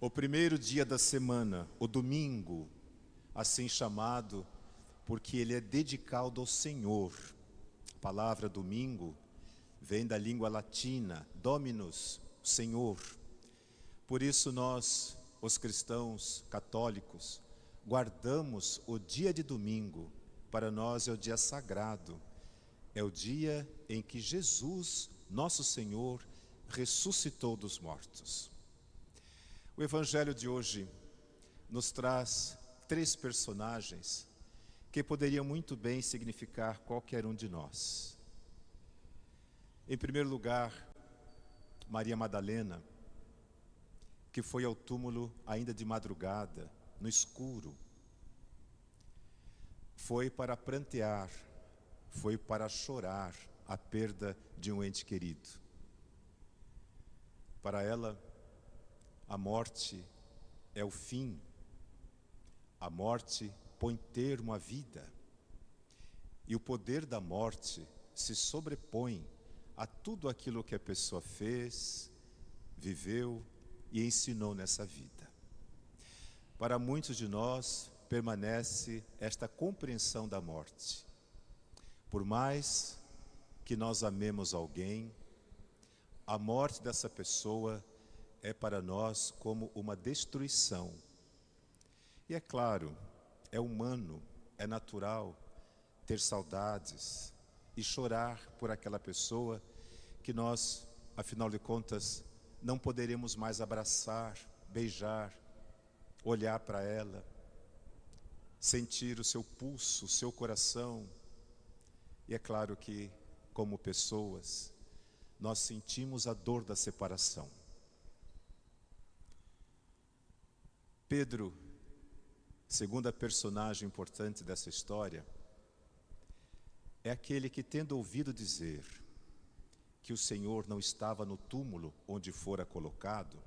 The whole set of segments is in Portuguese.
O primeiro dia da semana, o domingo, assim chamado, porque ele é dedicado ao Senhor. A palavra domingo vem da língua latina, Dominus, Senhor. Por isso nós, os cristãos católicos, guardamos o dia de domingo. Para nós é o dia sagrado. É o dia em que Jesus, nosso Senhor, ressuscitou dos mortos. O Evangelho de hoje nos traz 3 personagens que poderiam muito bem significar qualquer um de nós. Em primeiro lugar, Maria Madalena, que foi ao túmulo ainda de madrugada, no escuro. Foi para prantear, foi para chorar a perda de um ente querido. Para ela, a morte é o fim. A morte põe termo à vida. E o poder da morte se sobrepõe a tudo aquilo que a pessoa fez, viveu e ensinou nessa vida. Para muitos de nós, permanece esta compreensão da morte. Por mais que nós amemos alguém, a morte dessa pessoa é para nós como uma destruição. E é claro, é humano, é natural ter saudades e chorar por aquela pessoa que nós, afinal de contas, não poderemos mais abraçar, beijar, olhar para ela, sentir o seu pulso, o seu coração. E é claro que, como pessoas, nós sentimos a dor da separação. Pedro, segunda personagem importante dessa história, é aquele que, tendo ouvido dizer que o Senhor não estava no túmulo onde fora colocado,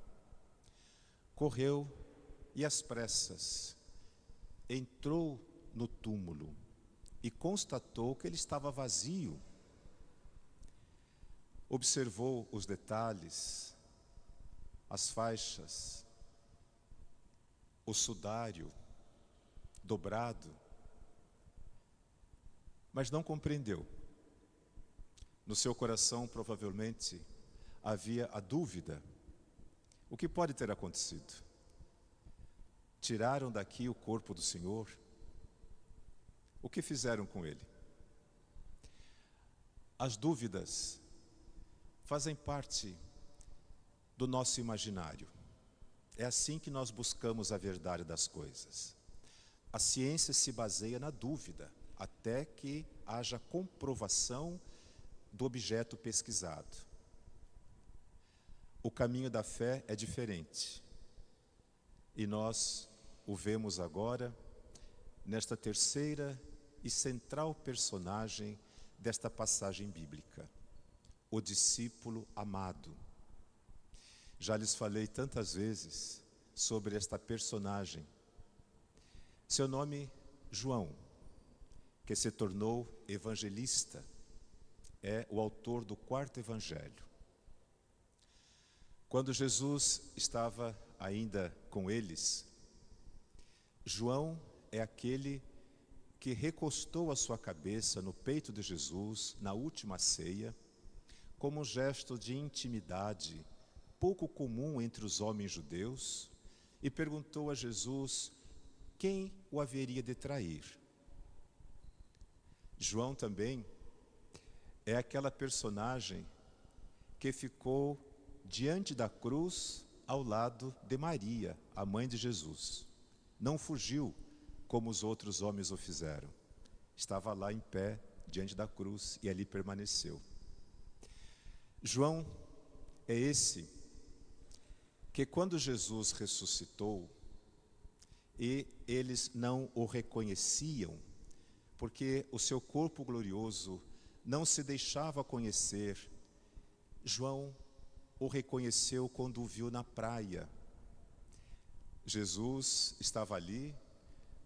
correu e às pressas entrou no túmulo e constatou que ele estava vazio. Observou os detalhes, as faixas, o sudário dobrado, mas não compreendeu. No seu coração, provavelmente, havia a dúvida: o que pode ter acontecido? Tiraram daqui o corpo do Senhor? O que fizeram com ele? As dúvidas fazem parte do nosso imaginário. É assim que nós buscamos a verdade das coisas. A ciência se baseia na dúvida, até que haja comprovação do objeto pesquisado. O caminho da fé é diferente. E nós o vemos agora nesta terceira e central personagem desta passagem bíblica, o discípulo amado. Já lhes falei tantas vezes sobre esta personagem. Seu nome, João, que se tornou evangelista, é o autor do 4º evangelho. Quando Jesus estava ainda com eles, João é aquele que recostou a sua cabeça no peito de Jesus na última ceia, como um gesto de intimidade pouco comum entre os homens judeus, e perguntou a Jesus quem o haveria de trair. João também é aquela personagem que ficou diante da cruz ao lado de Maria, a mãe de Jesus. Não fugiu como os outros homens o fizeram. Estava lá em pé diante da cruz e ali permaneceu. João é esse que, quando Jesus ressuscitou e eles não o reconheciam, porque o seu corpo glorioso não se deixava conhecer, João o reconheceu quando o viu na praia. Jesus estava ali,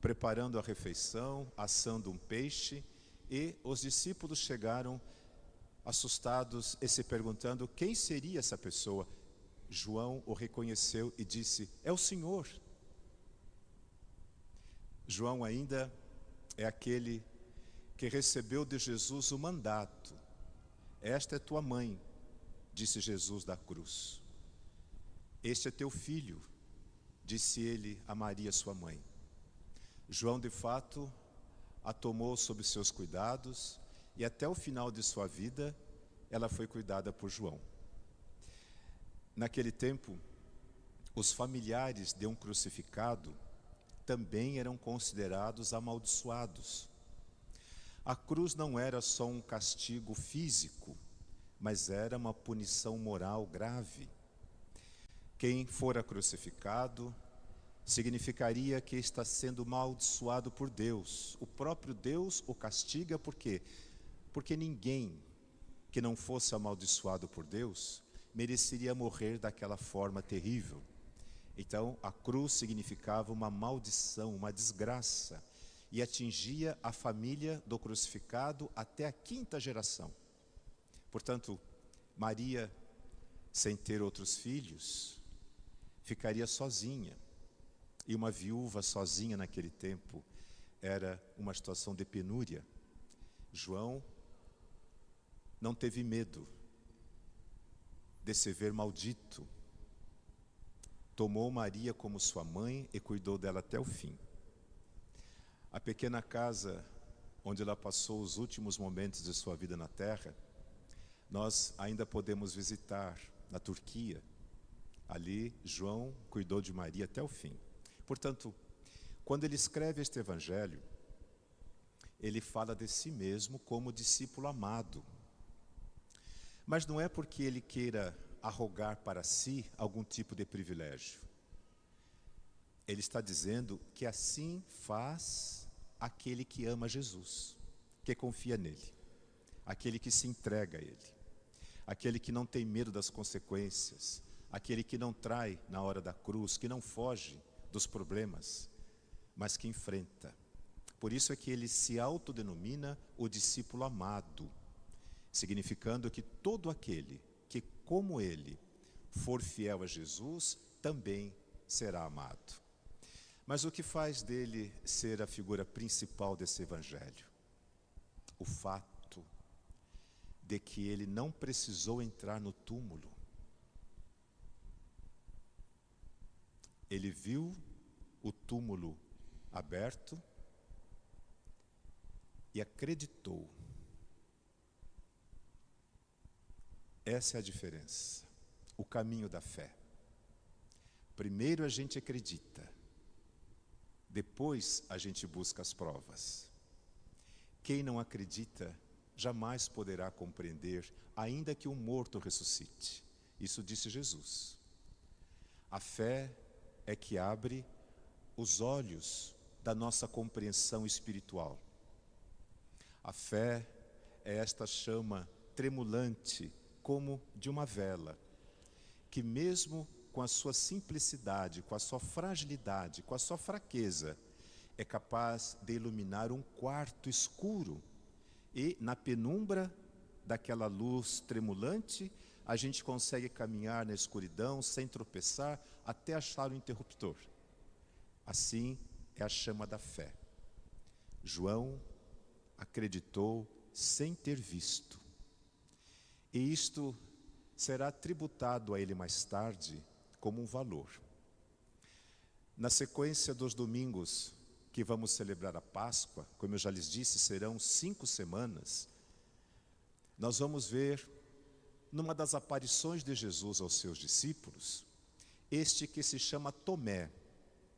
preparando a refeição, assando um peixe, e os discípulos chegaram assustados e se perguntando quem seria essa pessoa. João o reconheceu e disse: é o Senhor. João ainda é aquele que recebeu de Jesus o mandato. Esta é tua mãe, disse Jesus da cruz. Este é teu filho, disse ele a Maria, sua mãe. João, de fato, a tomou sob seus cuidados e até o final de sua vida, ela foi cuidada por João. Naquele tempo, os familiares de um crucificado também eram considerados amaldiçoados. A cruz não era só um castigo físico, mas era uma punição moral grave. Quem fora crucificado significaria que está sendo amaldiçoado por Deus. O próprio Deus o castiga por quê? Porque ninguém que não fosse amaldiçoado por Deus mereceria morrer daquela forma terrível. Então, a cruz significava uma maldição, uma desgraça, e atingia a família do crucificado até a 5ª geração. Portanto, Maria, sem ter outros filhos, ficaria sozinha. E uma viúva sozinha naquele tempo era uma situação de penúria. João não teve medo de se ver maldito. Tomou Maria como sua mãe e cuidou dela até o fim. A pequena casa onde ela passou os últimos momentos de sua vida na terra, nós ainda podemos visitar na Turquia. Ali, João cuidou de Maria até o fim. Portanto, quando ele escreve este evangelho, ele fala de si mesmo como discípulo amado. Mas não é porque ele queira arrogar para si algum tipo de privilégio. Ele está dizendo que assim faz aquele que ama Jesus, que confia nele, aquele que se entrega a ele, aquele que não tem medo das consequências, aquele que não trai na hora da cruz, que não foge dos problemas, mas que enfrenta. Por isso é que ele se autodenomina o discípulo amado, significando que todo aquele que, como ele, for fiel a Jesus, também será amado. Mas o que faz dele ser a figura principal desse evangelho? O fato de que ele não precisou entrar no túmulo. Ele viu o túmulo aberto e acreditou. Essa é a diferença, o caminho da fé. Primeiro a gente acredita, depois a gente busca as provas. Quem não acredita jamais poderá compreender, ainda que um morto ressuscite. Isso disse Jesus. A fé é que abre os olhos da nossa compreensão espiritual. A fé é esta chama tremulante como de uma vela, que mesmo com a sua simplicidade, com a sua fragilidade, com a sua fraqueza, é capaz de iluminar um quarto escuro. E na penumbra daquela luz tremulante, a gente consegue caminhar na escuridão sem tropeçar até achar o interruptor. Assim é a chama da fé. João acreditou sem ter visto. E isto será tributado a ele mais tarde como um valor. Na sequência dos domingos que vamos celebrar a Páscoa, como eu já lhes disse, serão 5 semanas, nós vamos ver, numa das aparições de Jesus aos seus discípulos, este que se chama Tomé,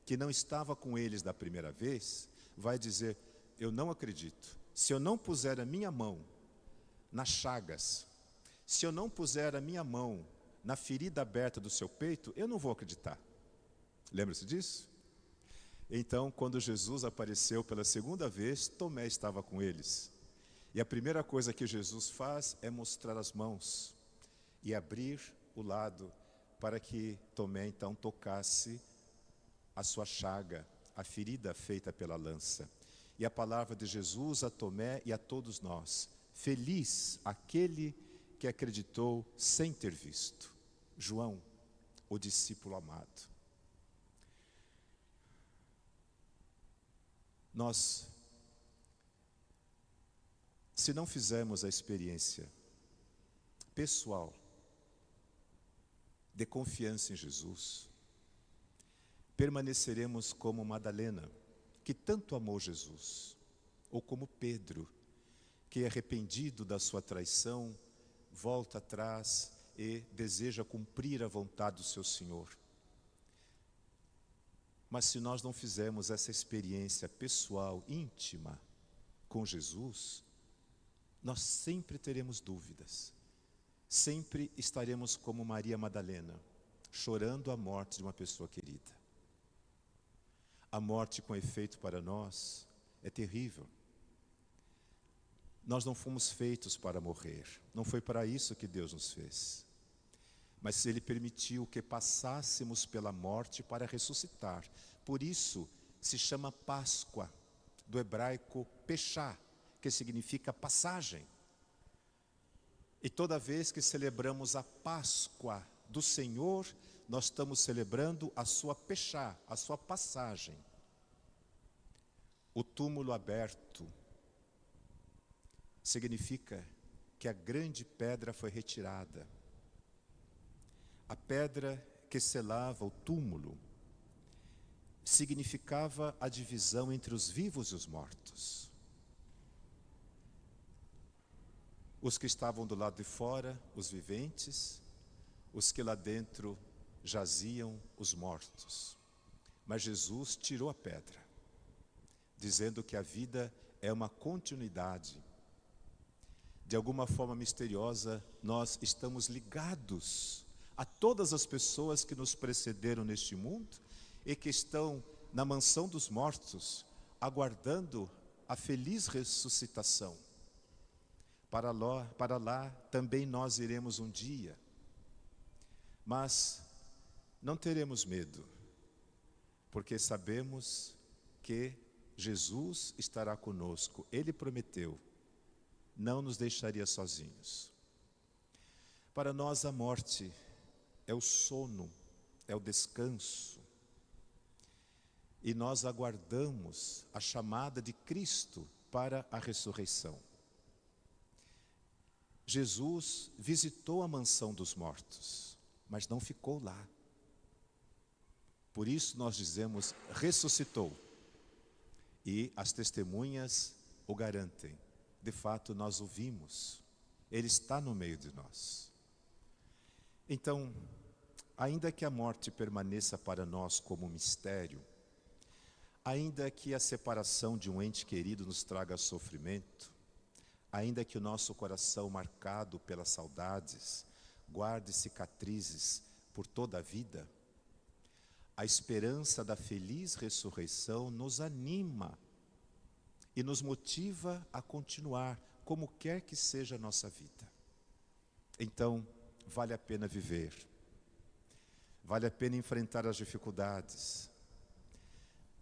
que não estava com eles da primeira vez, vai dizer: eu não acredito. Se eu não puser a minha mão nas chagas, se eu não puser a minha mão na ferida aberta do seu peito, eu não vou acreditar. Lembra-se disso? Então, quando Jesus apareceu pela segunda vez, Tomé estava com eles. E a primeira coisa que Jesus faz é mostrar as mãos e abrir o lado para que Tomé então tocasse a sua chaga, a ferida feita pela lança. E a palavra de Jesus a Tomé e a todos nós: feliz aquele que acreditou sem ter visto. João o discípulo amado. Nós, se não fizermos a experiência pessoal de confiança em Jesus, permaneceremos como Madalena, que tanto amou Jesus, ou como Pedro, que arrependido da sua traição, volta atrás e deseja cumprir a vontade do seu Senhor. Mas se nós não fizermos essa experiência pessoal, íntima, com Jesus, nós sempre teremos dúvidas. Sempre estaremos como Maria Madalena, chorando a morte de uma pessoa querida. A morte com efeito para nós é terrível. Nós não fomos feitos para morrer, não foi para isso que Deus nos fez. Mas Ele permitiu que passássemos pela morte para ressuscitar. Por isso se chama Páscoa, do hebraico pechá, que significa passagem. E toda vez que celebramos a Páscoa do Senhor, nós estamos celebrando a sua pechá, a sua passagem. O túmulo aberto significa que a grande pedra foi retirada. A pedra que selava o túmulo significava a divisão entre os vivos e os mortos. Os que estavam do lado de fora, os viventes, os que lá dentro jaziam, os mortos. Mas Jesus tirou a pedra, dizendo que a vida é uma continuidade. De alguma forma misteriosa, nós estamos ligados a todas as pessoas que nos precederam neste mundo e que estão na mansão dos mortos, aguardando a feliz ressuscitação. Para lá também nós iremos um dia, mas não teremos medo, porque sabemos que Jesus estará conosco. Ele prometeu, não nos deixaria sozinhos. Para nós a morte é o sono, é o descanso. E nós aguardamos a chamada de Cristo para a ressurreição. Jesus visitou a mansão dos mortos, mas não ficou lá. Por isso nós dizemos, ressuscitou. E as testemunhas o garantem. De fato, nós o vimos. Ele está no meio de nós. Então, ainda que a morte permaneça para nós como um mistério, ainda que a separação de um ente querido nos traga sofrimento, ainda que o nosso coração marcado pelas saudades guarde cicatrizes por toda a vida, a esperança da feliz ressurreição nos anima e nos motiva a continuar, como quer que seja a nossa vida. Então, vale a pena viver, vale a pena enfrentar as dificuldades,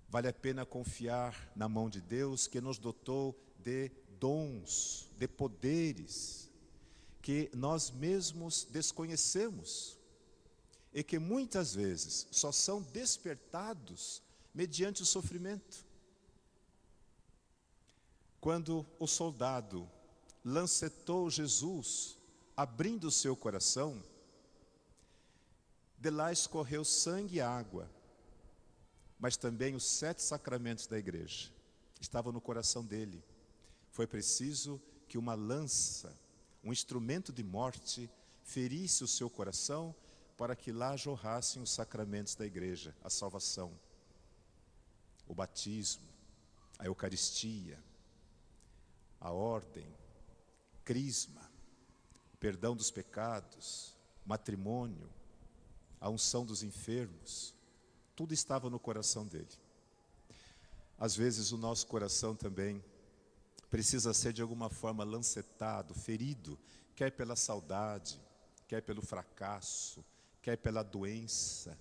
vale a pena confiar na mão de Deus que nos dotou de dons, de poderes que nós mesmos desconhecemos e que muitas vezes só são despertados mediante o sofrimento. Quando o soldado lancetou Jesus, abrindo o seu coração, de lá escorreu sangue e água, mas também os 7 sacramentos da igreja estavam no coração dele. Foi preciso que uma lança, um instrumento de morte, ferisse o seu coração para que lá jorrassem os sacramentos da igreja, a salvação, o batismo, a Eucaristia, a ordem, crisma, o perdão dos pecados, matrimônio, a unção dos enfermos, tudo estava no coração dele. Às vezes o nosso coração também precisa ser de alguma forma lancetado, ferido, quer pela saudade, quer pelo fracasso, quer pela doença,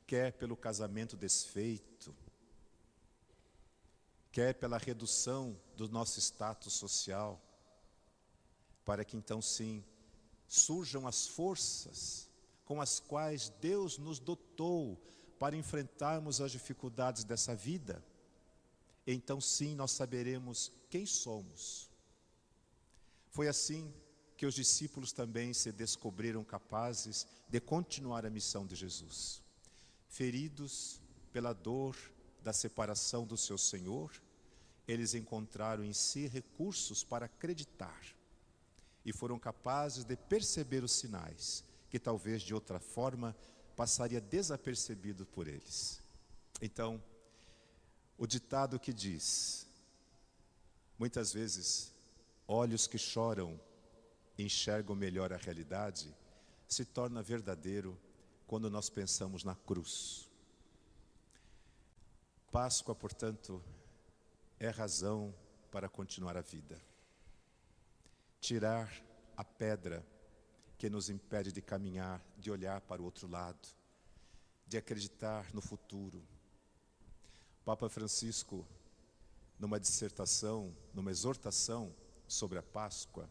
quer pelo casamento desfeito, quer pela redução do nosso status social, para que então sim, surjam as forças, com as quais Deus nos dotou para enfrentarmos as dificuldades dessa vida, então sim nós saberemos quem somos. Foi assim que os discípulos também se descobriram capazes de continuar a missão de Jesus. Feridos pela dor da separação do seu Senhor, eles encontraram em si recursos para acreditar e foram capazes de perceber os sinais que talvez de outra forma passaria desapercebido por eles. Então, o ditado que diz, muitas vezes, olhos que choram enxergam melhor a realidade, se torna verdadeiro quando nós pensamos na cruz. Páscoa, portanto, é razão para continuar a vida. Tirar a pedra que nos impede de caminhar, de olhar para o outro lado, de acreditar no futuro. Papa Francisco, numa dissertação, numa exortação sobre a Páscoa,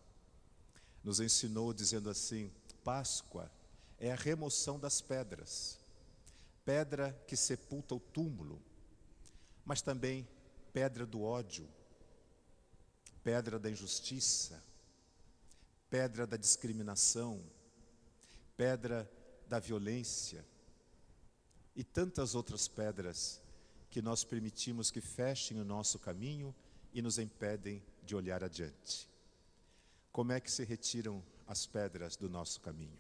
nos ensinou dizendo assim: Páscoa é a remoção das pedras, pedra que sepulta o túmulo, mas também pedra do ódio, pedra da injustiça, pedra da discriminação, pedra da violência e tantas outras pedras que nós permitimos que fechem o nosso caminho e nos impedem de olhar adiante. Como é que se retiram as pedras do nosso caminho?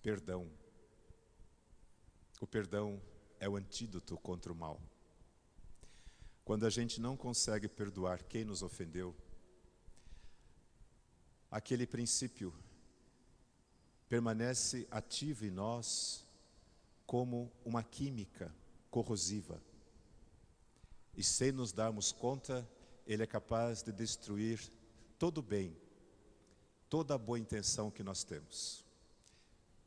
Perdão. O perdão é o antídoto contra o mal. Quando a gente não consegue perdoar quem nos ofendeu, aquele princípio permanece ativo em nós como uma química corrosiva. E sem nos darmos conta, ele é capaz de destruir todo o bem, toda a boa intenção que nós temos.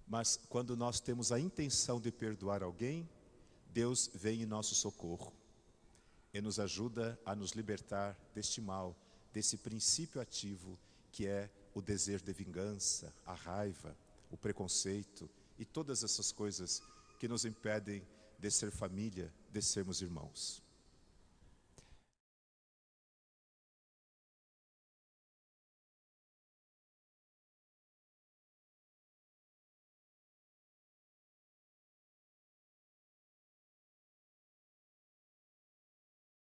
Mas quando nós temos a intenção de perdoar alguém, Deus vem em nosso socorro e nos ajuda a nos libertar deste mal, desse princípio ativo que é o desejo de vingança, a raiva, o preconceito e todas essas coisas que nos impedem de ser família, de sermos irmãos.